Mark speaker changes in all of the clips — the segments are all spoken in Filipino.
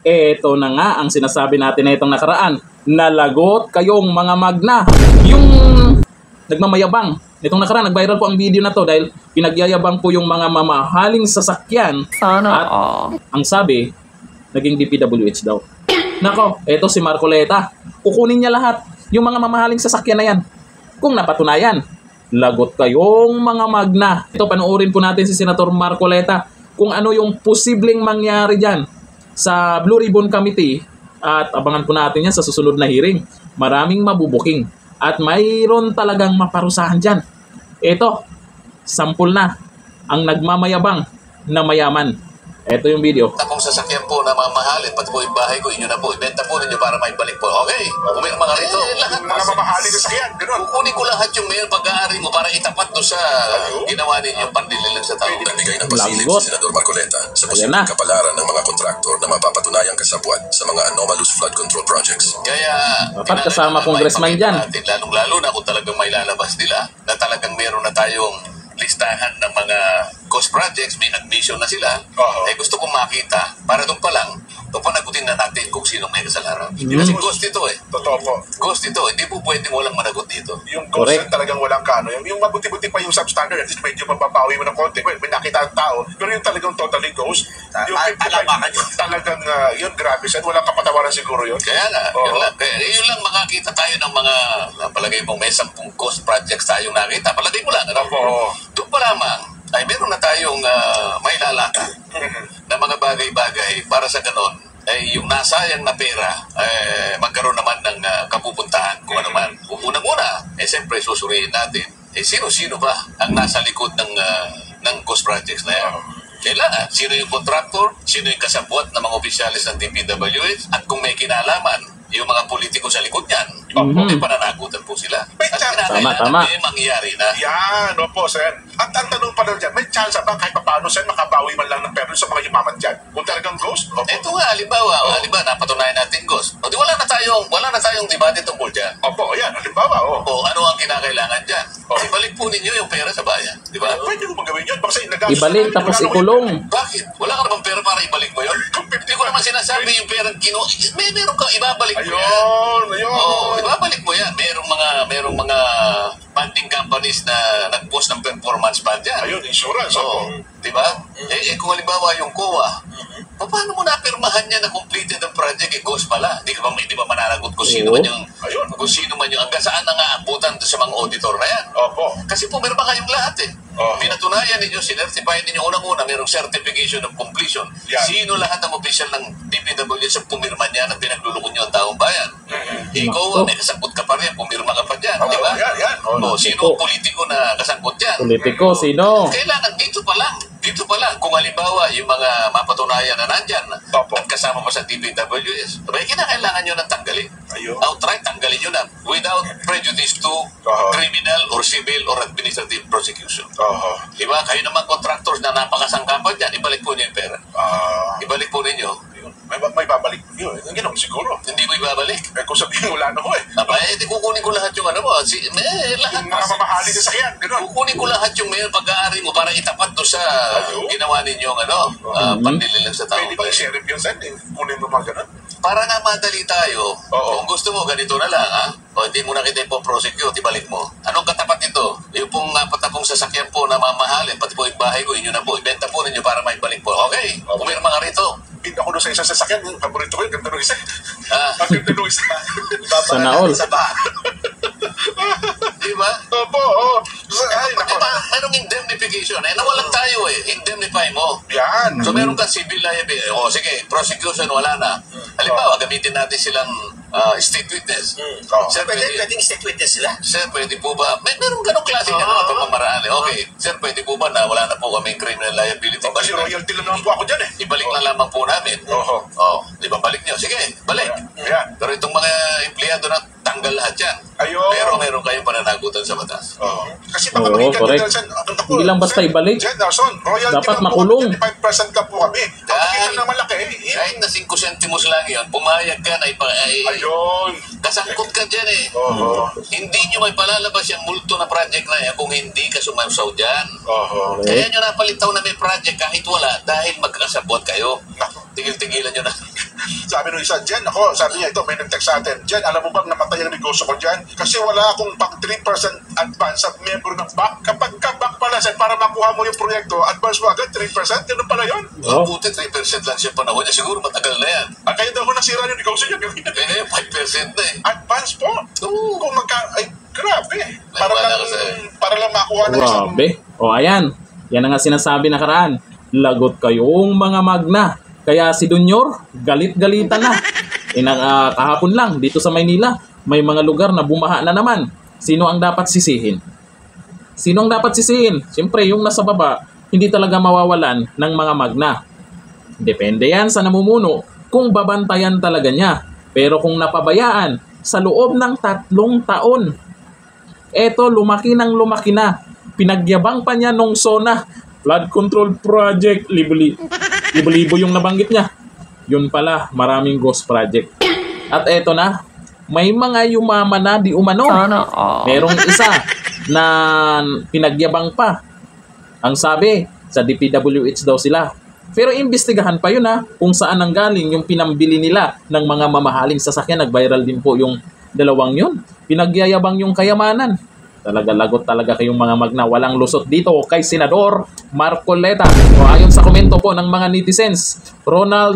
Speaker 1: Eto na nga ang sinasabi natin na itong nakaraan. Nalagot kayong mga magna. Yung nagmamayabang. Itong nakaraan, nag-viral po ang video na to dahil pinagyayabang po yung mga mamahaling sasakyan.
Speaker 2: Sana
Speaker 1: At ang sabi, naging DPWH daw. Nako, eto si Marcoleta. Kukunin niya lahat yung mga mamahaling sasakyan na yan. Kung napatunayan, lagot kayong mga magna. Ito, panoorin po natin si Senator Marcoleta kung ano yung posibleng mangyari dyan sa Blue Ribbon Committee at abangan po natin yan sa susunod na hearing. Maraming mabubuking at mayroon talagang maparusahan dyan. Ito, sampul na ang nagmamayabang na mayaman. Ito yung video.
Speaker 3: Kung sasakyan po na mamahalin, pati po yung bahay ko, inyo na po, ibenta po ninyo para maibalik po. Okay, pumirma mga rito. Lahat
Speaker 4: Mga mamahalin sasakyan, gano'n.
Speaker 3: kukunin ko lahat yung mayor pag-aari mo para itapat to sa ginawa ninyo pandililan sa tao.
Speaker 5: Nagbigay ng pasilip
Speaker 1: Lagot.
Speaker 5: si Senador Marcoleta sa
Speaker 1: Ayan na.
Speaker 5: posibleng kapalaran ng mga kontraktor na mapapatunayang kasabwat sa mga anomalous flood control projects.
Speaker 3: Kaya,
Speaker 1: Dapat kasama congressman dyan.
Speaker 3: Lalong-lalo na kung talagang may lalabas nila na talagang meron na tayong listahan ng mga ghost projects, may admission na sila, eh gusto kong makita, para doon pa lang, panagutin na natin kung sino may kasalanan. Kasi ghost ito eh.
Speaker 4: Totoo po.
Speaker 3: Ghost ito, hindi po pwedeng walang managot dito.
Speaker 4: Yung ghost
Speaker 1: Correct.
Speaker 4: yan talagang walang kano. Yung mabuti-buti pa yung substandard, at least medyo mababawi mo ng konti. May nakita ang tao. Pero yung talagang totally ghost, yung 55, talagang yun, grabe. Saan walang kapatawaran siguro yun?
Speaker 3: Kaya nga, yun lang makakita tayo ng mga, palagay mong may 10 ghost projects tayong nakita. Palagay mo lang, ano? Doon pa lamang, ay meron na tayong may lalaka na mga bagay-bagay para sa ganon ay yung nasayang na pera magkaroon naman ng kapupuntahan kung ano man. Unang-una, siyempre susuriin natin sino-sino ba ang nasa likod ng ghost projects na yan. Kailangan, sino yung contractor, sino yung kasabwat ng mga opisyalis ng DPWH, at kung may kinalaman yung mga politiko sa likod niyan, may pananagutan po sila.
Speaker 4: May
Speaker 3: At
Speaker 4: chance.
Speaker 1: Tama.
Speaker 3: may mangyari na.
Speaker 4: Yan, opo, sir. At ang tanong pa doon dyan, may chance ba kahit paano, sir, makabawi man lang ng pera sa mga yumaman dyan? Kung talagang ghost? Opo.
Speaker 3: Ito nga, halimbawa, napatunayan natin, Ghost. O di wala na tayong debate tungkol dyan.
Speaker 4: Opo, yan, halimbawa,
Speaker 3: O ano ang kinakailangan dyan? Ibalik po ninyo yung pera sa bayan. Di ba?
Speaker 4: Pwede mo magawin yun. Baka nagastos
Speaker 1: Ibalik
Speaker 4: na-
Speaker 1: tapos
Speaker 4: wala namang-
Speaker 1: ikulong.
Speaker 3: Bakit? Wala ka namang pera para ibalik mo yun? Hindi ko naman sinasabi yung perang meron kang ibabalik mo yan.
Speaker 4: Ayun.
Speaker 3: Oo, ibabalik mo yan. Merong mga funding companies na nag-post ng performance bond yan.
Speaker 4: Ayun, insurance.
Speaker 3: Oo, di ba? Kung halimbawa yung COA, paano mo napirmahan niya na completed ang project? Ghost pala. Di ba mananagot kung sino man yung, hanggang saan na nga abutan sa mga auditor na yan.
Speaker 4: Opo.
Speaker 3: Kasi pumirma kayong lahat eh. Pinatunayan ninyo, sinertify ninyo unang-una, merong certification of completion.
Speaker 4: Yan.
Speaker 3: Sino lahat ng opisyal ng DPWH sa pumirma niya na pinaglulukon nyo ang taong bayan? Ikaw, may kasangkot ka pa rin, pumirma ka pa dyan, di ba?
Speaker 4: Yan.
Speaker 3: Sino politiko na kasangkot yan?
Speaker 1: Politiko, sino?
Speaker 3: Kailangan dito pa lang, kung halimbawa yung mga mapatunayan na nandyan at kasama pa sa DPWS, kinakailangan nyo nang tanggalin.
Speaker 4: Ayun.
Speaker 3: Outright, tanggalin nyo na without prejudice to criminal or civil or administrative prosecution. Diba? Kayo naman contractors na napakasangkapan dyan, ibalik po niyo yung pera. Ibalik po ninyo.
Speaker 4: May babalik yun. Gano'n siguro.
Speaker 3: Hindi mo ibabalik.
Speaker 4: Kung sabihin wala na ko eh.
Speaker 3: Di kukunin ko lahat yung ano mo. Lahat.
Speaker 4: Yung mga mamahalin sa sakyan. Gano'n.
Speaker 3: Kukunin ko lahat yung mayor pag-aari mo para itapat to sa ginawa ninyong pandililan sa tao.
Speaker 4: Pwede ba i-sheriff yun, sir? Kunin mo mga gano'n.
Speaker 3: Para nga madali tayo, kung gusto mo, ganito na lang, ha? O hindi mo na kita ipoprosecute, ibalik mo. Anong katapat nito? Yung pong apat na pong sasakyan po na mamahalin, pati po yung bahay ko, inyo na po, ibenta po ninyo para maibalik po. Okay, pumirma nga rito.
Speaker 4: Pinta ko doon sa isang sasakyan. Yung paborito ko yung ganda ng isa.
Speaker 3: Ah.
Speaker 4: Ang ganda ng isa.
Speaker 1: Sana all.
Speaker 3: Diba?
Speaker 4: Opo, oo.
Speaker 3: Diba? Merong indemnification. Nawalan tayo indemnify mo.
Speaker 4: Yan.
Speaker 3: So meron kang civil liability. O sige, prosecution wala na. Halimbawa, gamitin natin silang state witness. Sir,
Speaker 6: Pwedeng state witness sila.
Speaker 3: Sir, pwede po ba? Meron ganong klase na pamamaraan. Okay, sir, pwede po ba na wala na po kaming criminal liability?
Speaker 4: Kasi royalty lang naman po ako dyan eh.
Speaker 3: Ibalik na lamang po namin. Di ba, balik nyo? Sige, balik.
Speaker 4: Yan.
Speaker 3: Pero itong mga empleyado na tanggal lahat yan.
Speaker 4: Ayun.
Speaker 3: Pero meron kayong pananagutan sa batas.
Speaker 4: Kasi baka maging
Speaker 1: correct. Hindi lang basta ibalik.
Speaker 4: Royalty
Speaker 1: Dapat
Speaker 4: lang po,
Speaker 1: makulong.
Speaker 4: 25% ka po kami. Ang na malaki.
Speaker 3: Kahit na 5 centimos lang yun, pumayag ka na
Speaker 4: Ayun.
Speaker 3: kasangkot ka dyan eh. Hindi nyo may palalabas yung multo na project na yan kung hindi ka sumausaw dyan. Kaya nyo napalitaw na may project kahit wala dahil magkakasabot kayo. Tigil-tigilan nyo na.
Speaker 4: Sabi nung isa, Jen, ako, sabi niya, ito, may nag-text sa atin. Jen, alam mo bang namatay ang negosyo ko dyan? Kasi wala akong pang 3% advance sa member ng back. Kapag ka-back pala, Sen, para makuha mo yung proyekto, advance mo agad, 3%? Ganun pala yun.
Speaker 3: Buti 3% lang siya panahon niya. Siguro matagal na yan.
Speaker 4: Kaya daw ko nasira yung negosyo niya.
Speaker 3: Eh, 5% na eh.
Speaker 4: Advance po?
Speaker 3: Oo.
Speaker 4: Kung ay, grabe.
Speaker 3: Wala kasi.
Speaker 4: Para lang makuha na isang...
Speaker 1: Grabe. O ayan, yan ang nga sinasabi nakaraan. Lagot kayong mga magna. Kaya si Dunyor, galit-galitan na. Kahapon lang, dito sa Maynila, may mga lugar na bumaha na naman. Sino ang dapat sisihin? Sino ang dapat sisihin? Siyempre, yung nasa baba, hindi talaga mawawalan ng mga magna. Depende yan sa namumuno kung babantayan talaga niya. Pero kung napabayaan, sa loob ng 3 taon, eto, lumaki na. Pinagyabang pa niya nung SONA. Flood Control Project, libo-libo yung nabanggit niya. Yun pala, maraming ghost project. At eto na, may mga yumaman na di umano. Merong isa na pinagyabang pa. Ang sabi, sa DPWH daw sila. Pero imbestigahan pa yun kung saan nanggaling yung pinambili nila ng mga mamahaling sasakyan. Nag-viral din po yung dalawang yun. Pinagyayabang yung kayamanan. Talaga lagot talaga kayong mga magna. Walang lusot dito kay Senador Marcoleta. O ayon sa komento po ng mga netizens,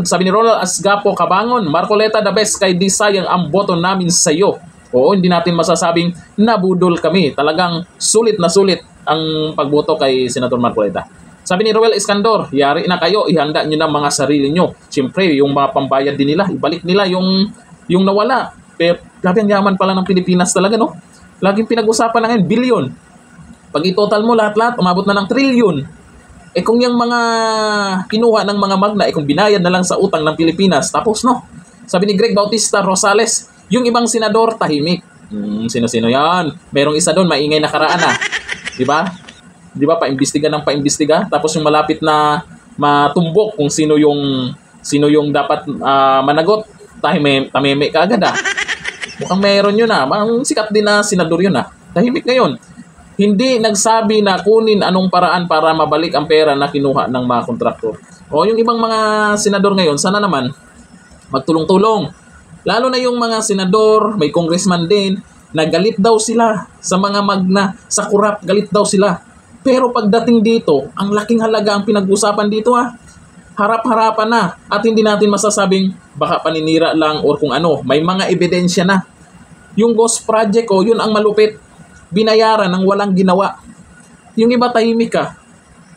Speaker 1: sabi ni Ronald Asgapo Cabangon, Marcoleta the best, kay di sayang ang boto namin sa iyo. Oo, hindi natin masasabing nabudol kami. Talagang sulit na sulit ang pagboto kay Senador Marcoleta. Sabi ni Roel Iskandor, yari na kayo, ihanda nyo na mga sarili nyo. Siyempre, yung mga pambayad din nila, ibalik nila yung nawala. Pero grabe ang yaman pala ng Pilipinas talaga, no? Laging pinag-usapan na ngayon, billion. Pag i-total mo lahat-lahat, umabot na ng trillion. Kung yung mga kinuha ng mga magna, kung binayad na lang sa utang ng Pilipinas, tapos no. Sabi ni Greg Bautista Rosales, yung ibang senador tahimik. Sino-sino yan? Merong isa doon, maingay na karaan Diba? Diba, paimbestiga ng paimbestiga. Tapos yung malapit na matumbok kung sino yung dapat managot, tameme ka agad Mukhang meron yun Ang sikat din na senador yun Tahimik ngayon. Hindi nagsabi na kunin anong paraan para mabalik ang pera na kinuha ng mga kontraktor. O yung ibang mga senador ngayon, sana naman magtulong-tulong. Lalo na yung mga senador, may congressman din, na galit daw sila sa mga magna, sa kurap, galit daw sila. Pero pagdating dito, ang laking halaga ang pinag-usapan dito harap-harapan na at hindi natin masasabing baka paninira lang or kung ano. May mga ebidensya na. Yung ghost project yun ang malupit. Binayaran ng walang ginawa. Yung iba tahimik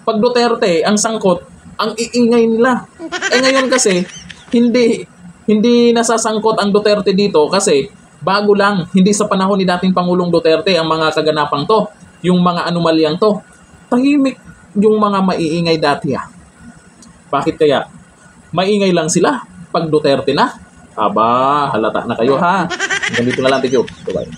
Speaker 1: Pag Duterte, ang sangkot, ang iingay nila. Ngayon kasi, hindi nasasangkot ang Duterte dito kasi bago lang, hindi sa panahon ni dating Pangulong Duterte ang mga kaganapang to. Yung mga anomalyang to. Tahimik yung mga maiingay dati Bakit kaya? Maingay lang sila pag Duterte na? Aba, halata na kayo Ganito na lang, thank you. Bye-bye.